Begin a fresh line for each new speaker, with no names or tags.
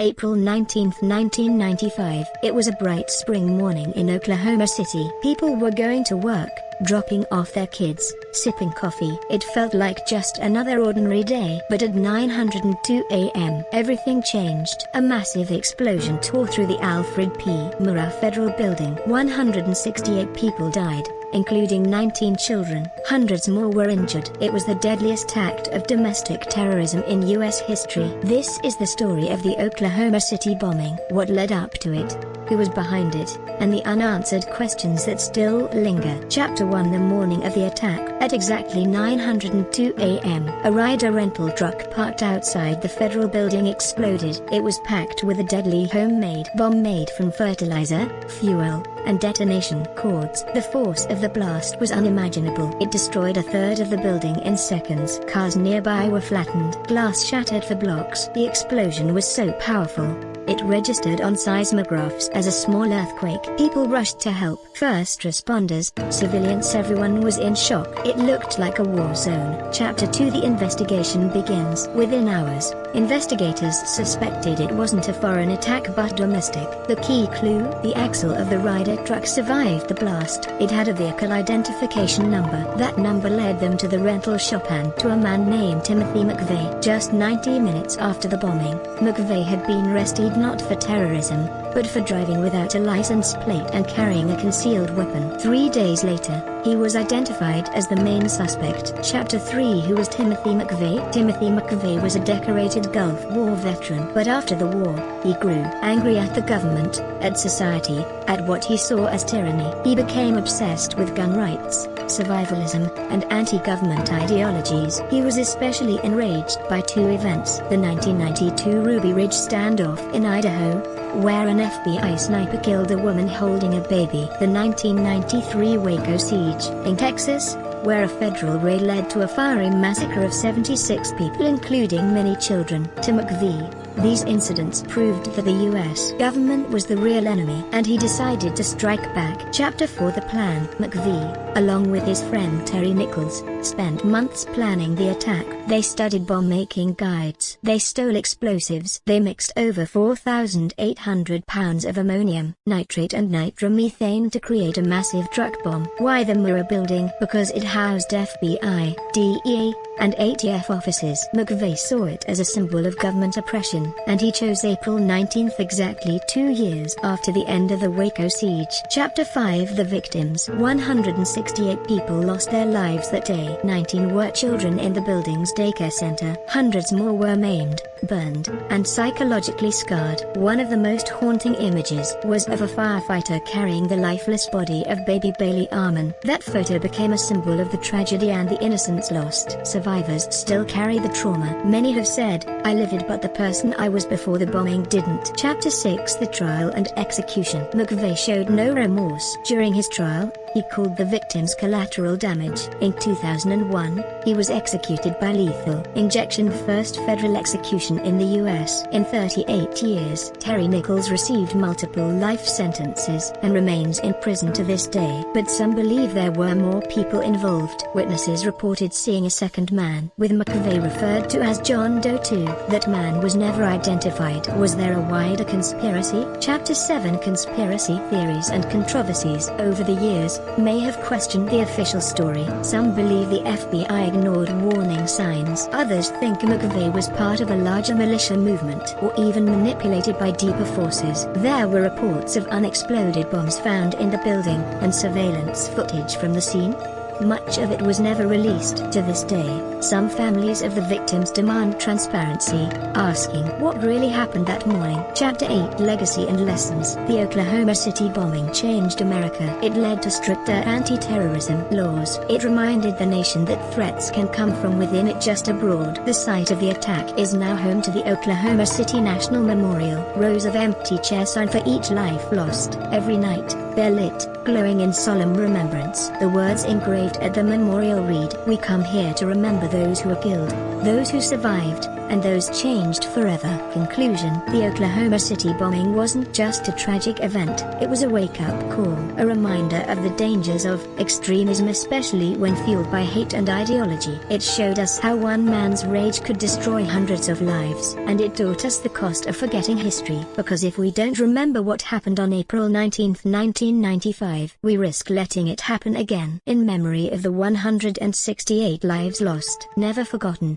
April 19, 1995. It was a bright spring morning in Oklahoma City. People were going to work, dropping off their kids, sipping coffee. It felt like just another ordinary day. But at 9:02 a.m., everything changed. A massive explosion tore through the Alfred P. Murrah Federal Building. 168 people died, including 19 children. Hundreds more were injured. It was the deadliest act of domestic terrorism in U.S. history. This is the story of the Oklahoma City bombing, what led up to it, who was behind it, and the unanswered questions that still linger. Chapter 1. The morning of the attack. At exactly 9:02 a.m., a Ryder rental truck parked outside the federal building exploded. It was packed with a deadly homemade bomb made from fertilizer, fuel, and detonation cords. The force of the blast was unimaginable. It destroyed a third of the building in seconds. Cars nearby were flattened. Glass shattered for blocks. The explosion was so powerful, it registered on seismographs as a small earthquake. People rushed to help. First responders, civilians, everyone was in shock. It looked like a war zone. Chapter 2. The investigation begins. Within hours, investigators suspected it wasn't a foreign attack but domestic. The key clue: the axle of the Ryder truck survived the blast. It had a vehicle identification number. That number led them to the rental shop and to a man named Timothy McVeigh. Just 90 minutes after the bombing, McVeigh had been arrested not for terrorism, but for driving without a license plate and carrying a concealed weapon. 3 days later, he was identified as the main suspect. Chapter 3. Who was Timothy McVeigh? Timothy McVeigh was a decorated Gulf War veteran. But after the war, he grew angry at the government, at society, at what he saw as tyranny. He became obsessed with gun rights, survivalism, and anti-government ideologies. He was especially enraged by two events: the 1992 Ruby Ridge standoff in Idaho, where an FBI sniper killed a woman holding a baby; the 1993 Waco siege in Texas, where a federal raid led to a fiery massacre of 76 people including many children. To McVeigh, these incidents proved that the U.S. government was the real enemy, and he decided to strike back. Chapter 4. The plan. McVeigh, along with his friend Terry Nichols, spent months planning the attack. They studied bomb-making guides. They stole explosives. They mixed over 4,800 pounds of ammonium nitrate and nitromethane to create a massive truck bomb. Why the Murrah building? Because it housed FBI, DEA, and ATF offices. McVeigh saw it as a symbol of government oppression, and he chose April 19, exactly 2 years after the end of the Waco siege. Chapter 5. The victims. 168 people lost their lives that day. 19 were children in the building's daycare center. Hundreds more were maimed, burned, and psychologically scarred. One of the most haunting images was of a firefighter carrying the lifeless body of baby Bailey Arman. That photo became a symbol of the tragedy and the innocents lost. Survivors still carry the trauma. Many have said, "I lived, but the person I was before the bombing didn't." Chapter 6. The trial and execution. McVeigh showed no remorse. During his trial, he called the victims collateral damage. In 2001, he was executed by lethal injection, the first federal execution in the U.S. in 38 years. Terry Nichols received multiple life sentences and remains in prison to this day. But some believe there were more people involved. Witnesses reported seeing a second man, with McVeigh referred to as John Doe 2. That man was never identified. Was there a wider conspiracy? Chapter 7. Conspiracy theories and controversies. Over the years, may have questioned the official story. Some believe the FBI ignored warning signs. Others think McVeigh was part of a larger militia movement, or even manipulated by deeper forces. There were reports of unexploded bombs found in the building, and surveillance footage from the scene. Much of it was never released. To this day, some families of the victims demand transparency, asking what really happened that morning. Chapter 8. Legacy and lessons. The Oklahoma City bombing changed America. It led to stricter anti-terrorism laws. It reminded the nation that threats can come from within, it just abroad. The site of the attack is now home to the Oklahoma City National Memorial. Rows of empty chairs sign for each life lost. Every night, they're lit, glowing in solemn remembrance. The words engraved at the memorial read, "We come here to remember those who were killed, those who survived, and those changed forever. Conclusion: the Oklahoma City bombing wasn't just a tragic event, it was a wake-up call, a reminder of the dangers of extremism, especially when fueled by hate and ideology. It showed us how one man's rage could destroy hundreds of lives, and it taught us the cost of forgetting history, because if we don't remember what happened on April 19, 1995, we risk letting it happen again. In memory of the 168 lives lost, never forgotten.